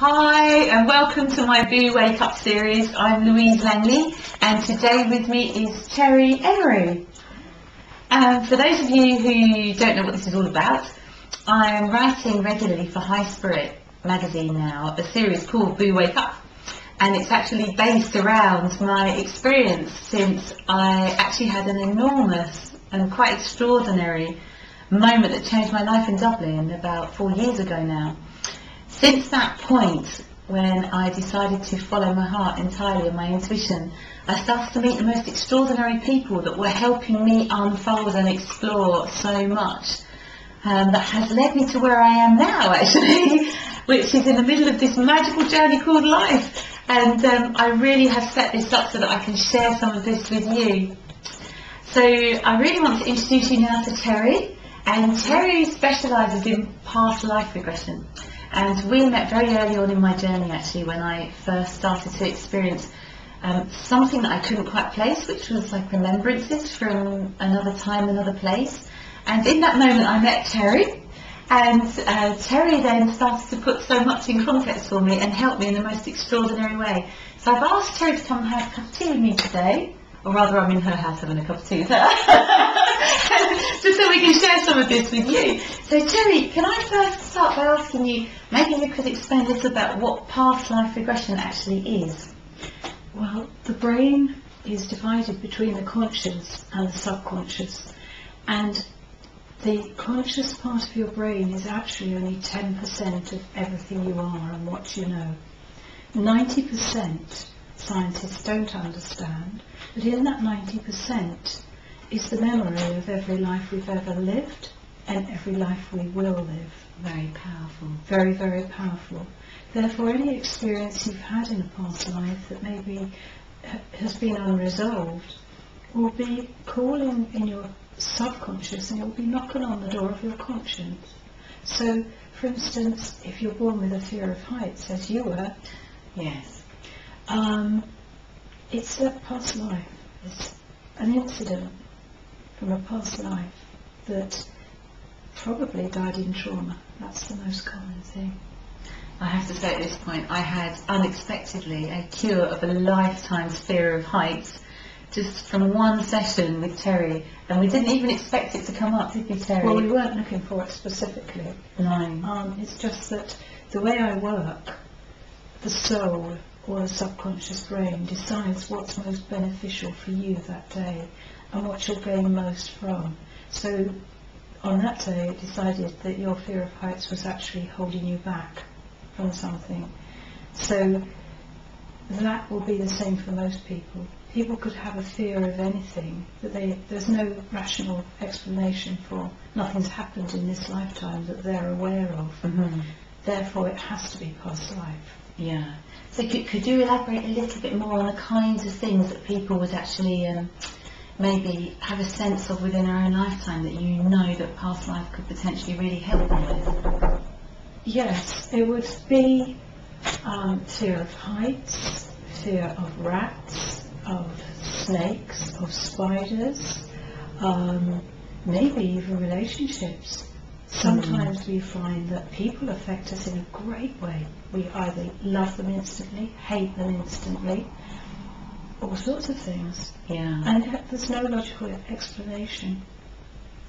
Hi and welcome to my Boo Wake Up series. I'm Louise Langley and today with me is Terry Emery. For those of you who don't know what this is all about, I'm writing regularly for High Spirit magazine now, a series called Boo Wake Up, and it's actually based around my experience since I actually had an enormous and quite extraordinary moment that changed my life in Dublin about 4 years ago now. Since that point, when I decided to follow my heart entirely and my intuition, I started to meet the most extraordinary people that were helping me unfold and explore so much. That has led me to where I am now, actually, which is in the middle of this magical journey called life. And I really have set this up so that I can share some of this with you. So I really want to introduce you now to Terry. And Terry specialises in past life regression. And we met very early on in my journey, actually, when I first started to experience something that I couldn't quite place, which was like remembrances from another time, another place. And in that moment I met Terry, and Terry then started to put so much in context for me and help me in the most extraordinary way. So I've asked Terry to come and have a cup of tea with me today, or rather I'm in her house having a cup of tea with her, just so we can share some of this with you. So Terry, can I first start by asking you, maybe you could explain a little about what past life regression actually is? Well, the brain is divided between the conscious and the subconscious, and the conscious part of your brain is actually only 10% of everything you are and what you know. 90% scientists don't understand, but in that 90% is the memory of every life we've ever lived and every life we will live. Very powerful. Very, very powerful. Therefore, any experience you've had in a past life that maybe has been unresolved will be calling in your subconscious, and it will be knocking on the door of your conscience. So, for instance, if you're born with a fear of heights, as you were, yes, it's a past life. It's an incident from a past life that probably died in trauma. That's the most common thing. I have to say at this point, I had unexpectedly a cure of a lifetime's fear of heights just from one session with Terry, and we didn't even expect it to come up, did we, Terry? Well, we weren't looking for it specifically. No. It's just that the way I work, the soul or the subconscious brain decides what's most beneficial for you that day and what you'll gain most from. So on that day it decided that your fear of heights was actually holding you back from something. So that will be the same for most people. People could have a fear of anything that there's no rational explanation for. Nothing's happened in this lifetime that they're aware of. Mm-hmm. Therefore it has to be past life. Yeah. So could you elaborate a little bit more on the kinds of things that people would actually maybe have a sense of within their own lifetime that you know that past life could potentially really help them with? Yes, it would be fear of heights, fear of rats, of snakes, of spiders, maybe even relationships. Sometimes we find that people affect us in a great way. We either love them instantly, hate them instantly, all sorts of things. Yeah. And there's no logical explanation.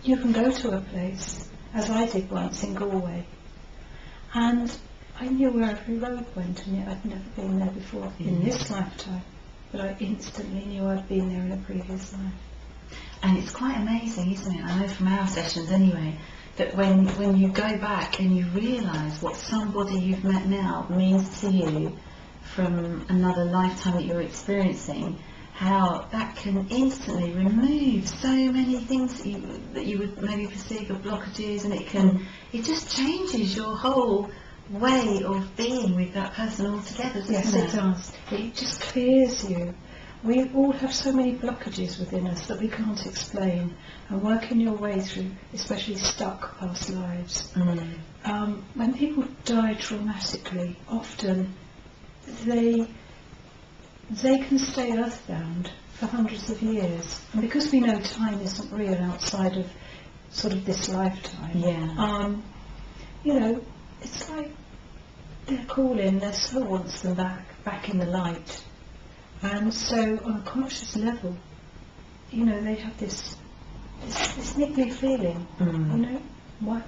You can go to a place, as I did once in Galway, and I knew where every road went, and yet I'd never been there before in this lifetime, but I instantly knew I'd been there in a previous life. And it's quite amazing, isn't it? I know from our sessions anyway, that when you go back and you realise what somebody you've met now means to you from another lifetime that you're experiencing, how that can instantly remove so many things that you would maybe perceive as blockages, and it just changes your whole way of being with that person altogether, doesn't Yes, it? it does. It just clears you. We all have so many blockages within us that we can't explain, and working your way through, especially stuck past lives. When people die traumatically, often they can stay earthbound for hundreds of years, and because we know time isn't real outside of sort of this lifetime, Yeah. you know, it's like their calling, their soul wants them back in the light. And so on a conscious level, you know, they have this niggly feeling, you know, why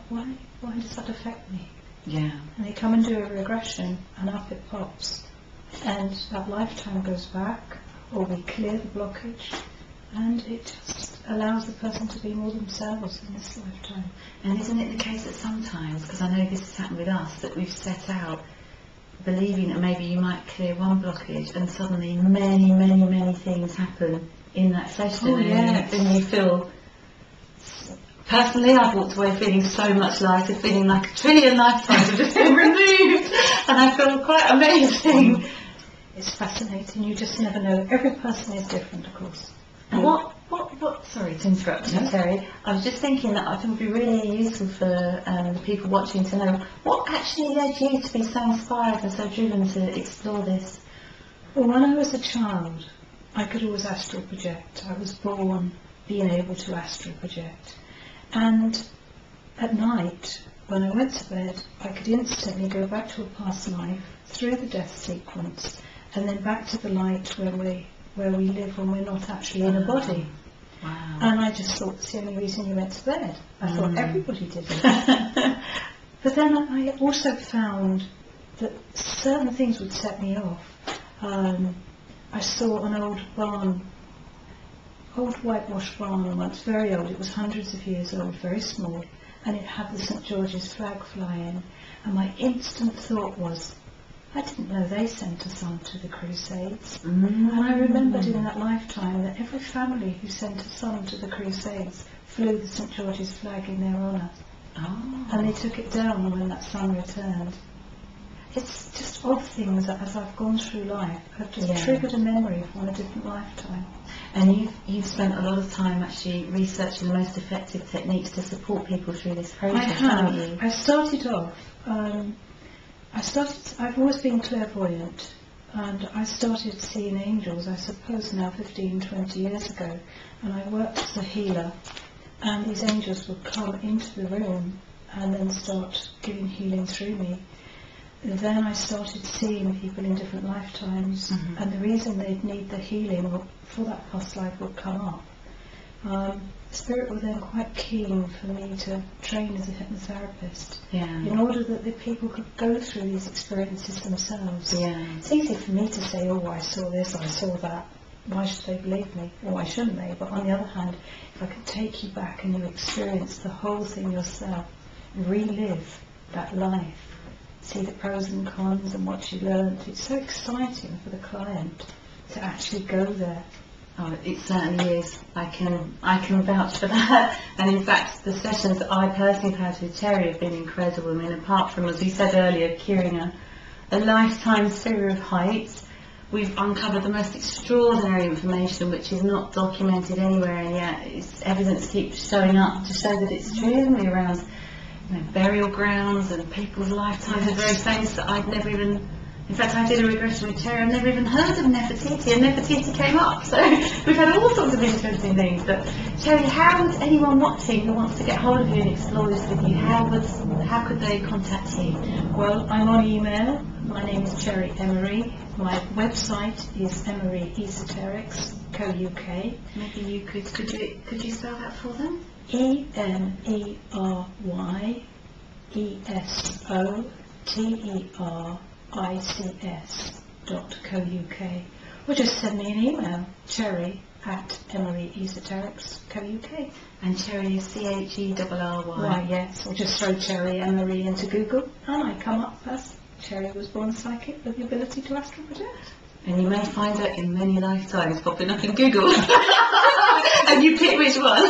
does that affect me? Yeah. And they come and do a regression, and up it pops. And that lifetime goes back, or we clear the blockage, and it just allows the person to be more themselves in this lifetime. And isn't it the case that sometimes, because I know this has happened with us, that we've set out believing that maybe you might clear one blockage, and suddenly many, many, many things happen in that session, Oh, yes. and you feel... Personally, I've walked away feeling so much lighter, feeling like a trillion lifetimes have just been removed, and I feel quite amazing. It's fascinating. You just never know. Every person is different, of course. And what? Sorry to interrupt you, Terry. I was just thinking that I think it would be really useful for the people watching to know what actually led you to be so inspired and so driven to explore this. Well, when I was a child, I could always astral project. I was born being able to astral project. And at night, when I went to bed, I could instantly go back to a past life, through the death sequence, and then back to the light where we live when we're not actually in a body. Wow. And I just thought it's the only reason you went to bed. I thought everybody did it. But then I also found that certain things would set me off. I saw an old whitewashed barn once, very old. It was hundreds of years old, very small, and it had the St. George's flag flying. And my instant thought was, I didn't know they sent us on to the Crusades. And I remembered in that lifetime that every family who sent a son to the Crusades flew the St. George's flag in their honour. Oh. And they took it down when that son returned. It's just odd things that as I've gone through life have just triggered a memory from a different lifetime. And you've spent a lot of time actually researching the most effective techniques to support people through this process, haven't you? I started off, I've always been clairvoyant, and I started seeing angels, I suppose now 15, 20 years ago, and I worked as a healer, and these angels would come into the room and then start giving healing through me. And then I started seeing people in different lifetimes, and the reason they'd need the healing for that past life would come up. Spirit were then quite keen for me to train as a hypnotherapist, in order that the people could go through these experiences themselves. It's easy for me to say, oh, I saw this, I saw that, why should they believe me, or why shouldn't they? But on the other hand, if I could take you back and you experience the whole thing yourself, relive that life, see the pros and cons and what you learned, it's so exciting for the client to actually go there. Oh, it certainly is. I can vouch for that. And in fact, the sessions that I personally have had with Terry have been incredible. I mean, apart from, as we said earlier, curing a lifetime's fear of heights, we've uncovered the most extraordinary information which is not documented anywhere, and yet evidence keeps showing up to show that it's true, around burial grounds and people's lifetimes of various things that I'd never even... In fact, I did a regression with Terry. I've never even heard of Nefertiti, and Nefertiti came up. So we've had all sorts of interesting things. But Terry, how would anyone watching who wants to get hold of you and explore this with you, how could they contact you? Well, I'm on email. My name is Cherry Emery. My website is Emery Esoterics Co.uk. Maybe you could you spell that for them? EMERYICS.co.uk, or just send me an email, cherry@emeryesoterics.co.uk. And Cherry is CHERRY. Why, yes, or just throw Cherry Emery into Google and I come up as Cherry was born psychic with the ability to astral project. And you may find her in many lifetimes popping up in Google. And you pick which one.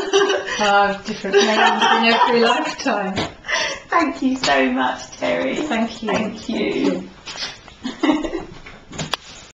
Different names in every lifetime. Thank you so much, Terry. Thank you. Thank you.